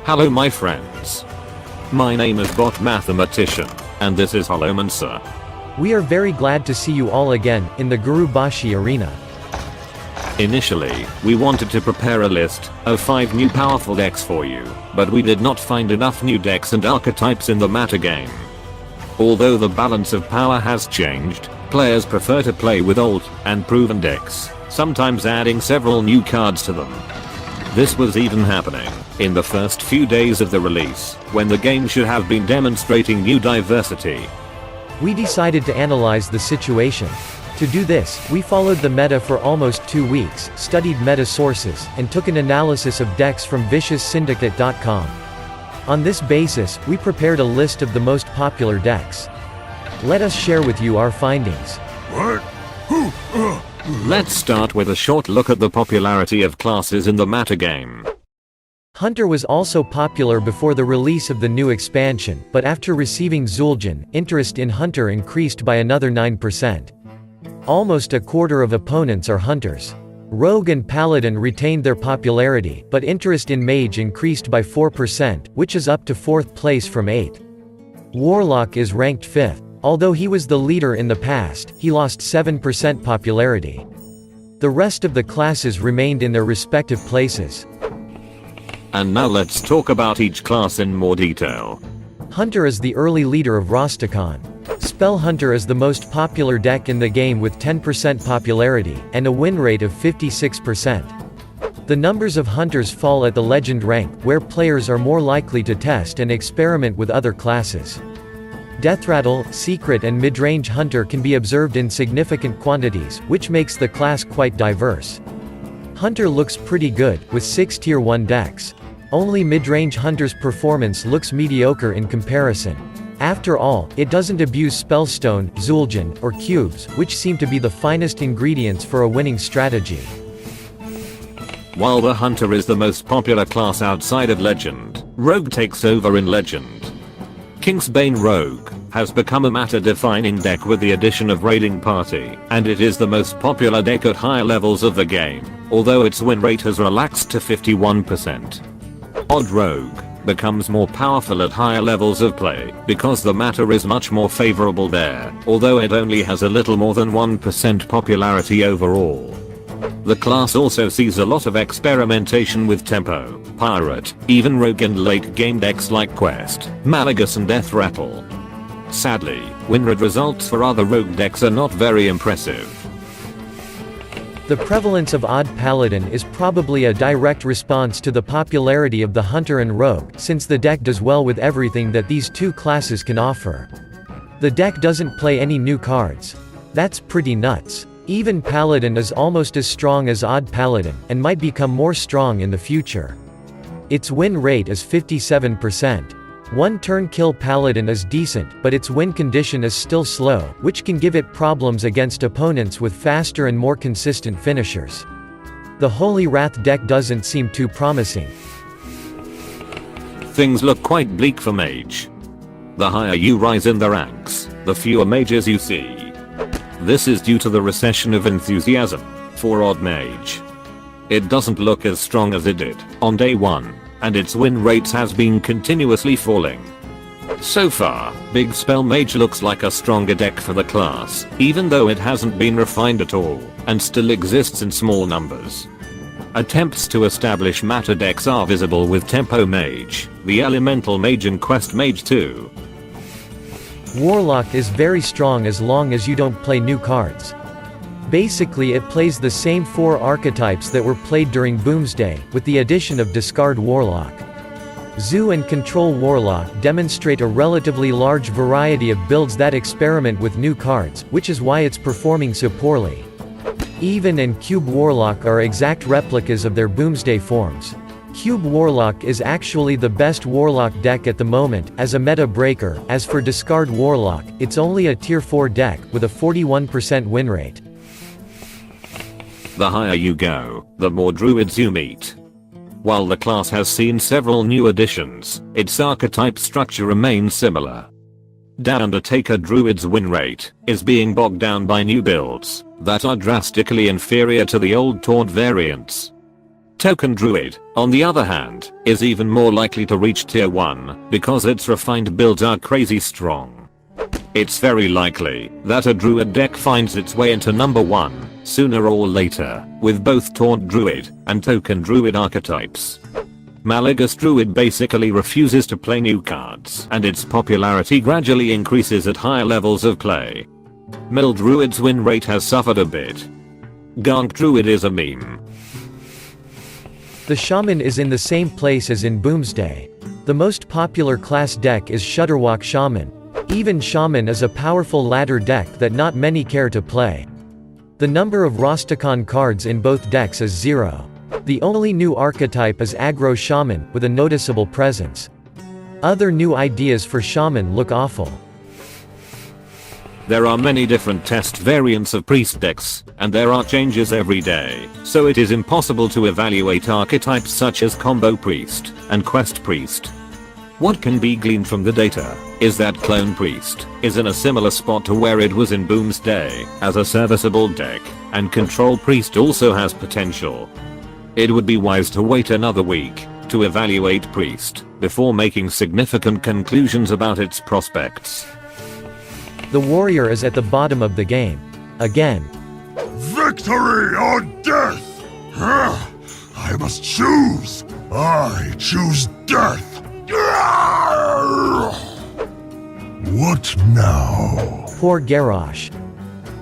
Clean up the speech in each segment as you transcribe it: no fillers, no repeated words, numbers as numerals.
Hello my friends. My name is Bot Mathematician, and this is Holomancer. We are very glad to see you all again, in the Gurubashi arena. Initially, we wanted to prepare a list of 5 new powerful decks for you, but we did not find enough new decks and archetypes in the meta game. Although the balance of power has changed, players prefer to play with old and proven decks, sometimes adding several new cards to them. This was even happening in the first few days of the release, when the game should have been demonstrating new diversity. We decided to analyze the situation. To do this, we followed the meta for almost 2 weeks, studied meta sources, and took an analysis of decks from ViciousSyndicate.com. On this basis, we prepared a list of the most popular decks. Let us share with you our findings. What? Let's start with a short look at the popularity of classes in the metagame. Hunter was also popular before the release of the new expansion, but after receiving Zul'jin, interest in Hunter increased by another 9%. Almost a quarter of opponents are Hunters. Rogue and Paladin retained their popularity, but interest in Mage increased by 4%, which is up to 4th place from 8th. Warlock is ranked 5th. Although he was the leader in the past, he lost 7% popularity. The rest of the classes remained in their respective places. And now let's talk about each class in more detail. Hunter is the early leader of Rastakhan. Spell Hunter is the most popular deck in the game with 10% popularity, and a win rate of 56%. The numbers of Hunters fall at the Legend rank, where players are more likely to test and experiment with other classes. Deathrattle, Secret and Midrange Hunter can be observed in significant quantities, which makes the class quite diverse. Hunter looks pretty good, with 6 Tier 1 decks. Only Midrange Hunter's performance looks mediocre in comparison. After all, it doesn't abuse Spellstone, Zul'jin, or Cubes, which seem to be the finest ingredients for a winning strategy. While the Hunter is the most popular class outside of Legend, Rogue takes over in Legend. Kingsbane Rogue has become a meta-defining deck with the addition of Raiding Party, and it is the most popular deck at higher levels of the game, although its win rate has relaxed to 51%. Odd Rogue becomes more powerful at higher levels of play, because the meta is much more favorable there, although it only has a little more than 1% popularity overall. The class also sees a lot of experimentation with tempo, pirate, even rogue and late game decks like Quest, Malagus and Deathrattle. Sadly, win rate results for other rogue decks are not very impressive. The prevalence of Odd Paladin is probably a direct response to the popularity of the Hunter and Rogue, since the deck does well with everything that these two classes can offer. The deck doesn't play any new cards. That's pretty nuts. Even Paladin is almost as strong as Odd Paladin, and might become more strong in the future. Its win rate is 57%. One turn kill Paladin is decent, but its win condition is still slow, which can give it problems against opponents with faster and more consistent finishers. The Holy Wrath deck doesn't seem too promising. Things look quite bleak for Mage. The higher you rise in the ranks, the fewer mages you see. This is due to the recession of enthusiasm for Odd Mage. It doesn't look as strong as it did on day 1, and its win rates has been continuously falling. So far, Big Spell Mage looks like a stronger deck for the class, even though it hasn't been refined at all, and still exists in small numbers. Attempts to establish meta decks are visible with Tempo Mage, the Elemental Mage and Quest Mage 2. Warlock is very strong as long as you don't play new cards. Basically it plays the same 4 archetypes that were played during Boomsday, with the addition of Discard Warlock. Zoo and Control Warlock demonstrate a relatively large variety of builds that experiment with new cards, which is why it's performing so poorly. Even and Cube Warlock are exact replicas of their Boomsday forms. Cube Warlock is actually the best Warlock deck at the moment, as a meta breaker. As for Discard Warlock, it's only a Tier 4 deck, with a 41% win rate. The higher you go, the more druids you meet. While the class has seen several new additions, its archetype structure remains similar. The Undertaker Druid's win rate is being bogged down by new builds that are drastically inferior to the old Taunt variants. Token Druid, on the other hand, is even more likely to reach tier 1 because its refined builds are crazy strong. It's very likely that a Druid deck finds its way into number 1 sooner or later with both Taunt Druid and Token Druid archetypes. Malygos Druid basically refuses to play new cards and its popularity gradually increases at higher levels of play. Mill Druid's win rate has suffered a bit. Gank Druid is a meme. The Shaman is in the same place as in Boomsday. The most popular class deck is Shudderwock Shaman. Even Shaman is a powerful ladder deck that not many care to play. The number of Rastakhan cards in both decks is 0. The only new archetype is Aggro Shaman, with a noticeable presence. Other new ideas for Shaman look awful. There are many different test variants of priest decks, and there are changes every day, so it is impossible to evaluate archetypes such as Combo Priest and Quest Priest. What can be gleaned from the data is that Clone Priest is in a similar spot to where it was in Boomsday as a serviceable deck, and Control Priest also has potential. It would be wise to wait another week to evaluate Priest before making significant conclusions about its prospects. The warrior is at the bottom of the game. Again. Victory or death! I must choose! I choose death! What now? Poor Garrosh.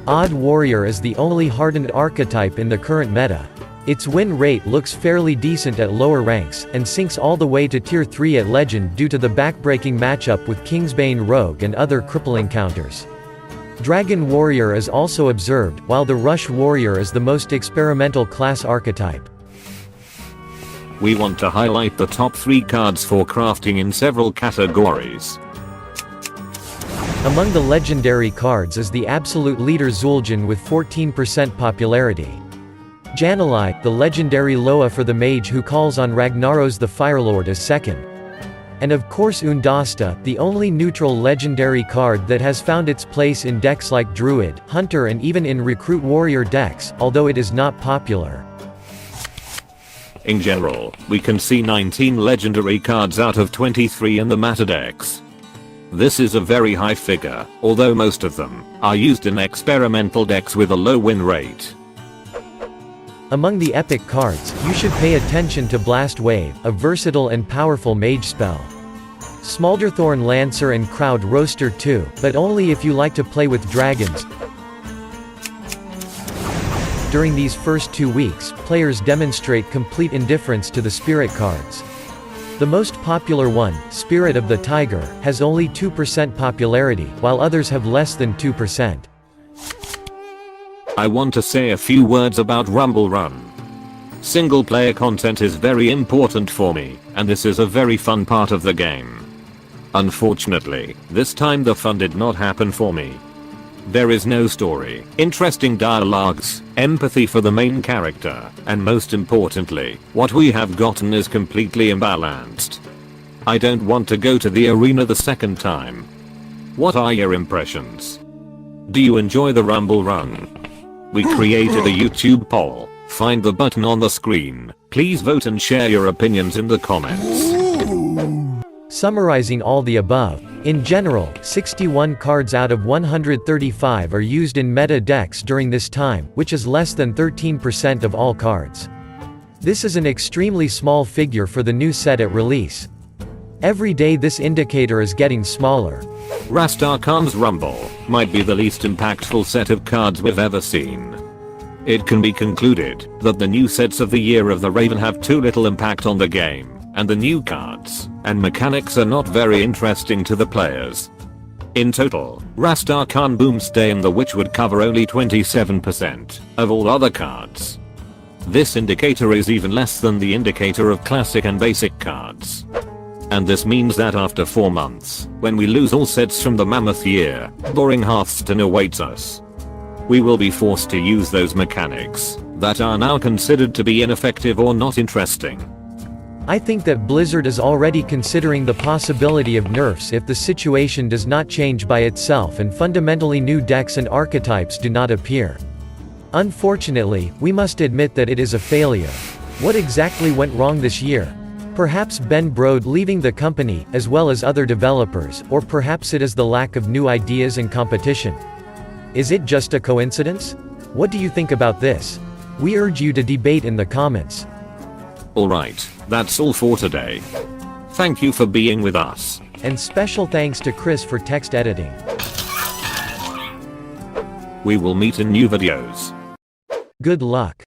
Odd Warrior is the only hardened archetype in the current meta. Its win rate looks fairly decent at lower ranks, and sinks all the way to tier 3 at Legend due to the backbreaking matchup with Kingsbane Rogue and other crippling counters. Dragon Warrior is also observed, while the Rush Warrior is the most experimental class archetype. We want to highlight the top 3 cards for crafting in several categories. Among the legendary cards is the absolute leader Zul'jin with 14% popularity. Jan'alai, the legendary Loa for the mage who calls on Ragnaros the Firelord, is second. And of course Undasta, the only neutral legendary card that has found its place in decks like Druid, Hunter and even in Recruit Warrior decks, although it is not popular. In general, we can see 19 legendary cards out of 23 in the meta decks. This is a very high figure, although most of them are used in experimental decks with a low win rate. Among the epic cards, you should pay attention to Blast Wave, a versatile and powerful mage spell. Smolderthorn Lancer and Crowd Roaster too, but only if you like to play with dragons. During these first 2 weeks, players demonstrate complete indifference to the spirit cards. The most popular one, Spirit of the Tiger, has only 2% popularity, while others have less than 2%. I want to say a few words about Rumble Run. Single player content is very important for me, and this is a very fun part of the game. Unfortunately, this time the fun did not happen for me. There is no story, interesting dialogues, empathy for the main character, and most importantly, what we have gotten is completely imbalanced. I don't want to go to the arena the second time. What are your impressions? Do you enjoy the Rumble Run? We created a YouTube poll. Find the button on the screen. Please vote and share your opinions in the comments. Summarizing all the above, in general, 61 cards out of 135 are used in meta decks during this time, which is less than 13% of all cards. This is an extremely small figure for the new set at release. Every day this indicator is getting smaller. Rastakhan's Rumble might be the least impactful set of cards we've ever seen. It can be concluded that the new sets of the Year of the Raven have too little impact on the game, and the new cards and mechanics are not very interesting to the players. In total, Rastakhan Boomsday and the Witch would cover only 27% of all other cards. This indicator is even less than the indicator of classic and basic cards. And this means that after 4 months, when we lose all sets from the Mammoth Year, boring Hearthstone awaits us. We will be forced to use those mechanics that are now considered to be ineffective or not interesting. I think that Blizzard is already considering the possibility of nerfs if the situation does not change by itself and fundamentally new decks and archetypes do not appear. Unfortunately, we must admit that it is a failure. What exactly went wrong this year? Perhaps Ben Brode leaving the company, as well as other developers, or perhaps it is the lack of new ideas and competition. Is it just a coincidence? What do you think about this? We urge you to debate in the comments. Alright, that's all for today. Thank you for being with us. And special thanks to Chris for text editing. We will meet in new videos. Good luck.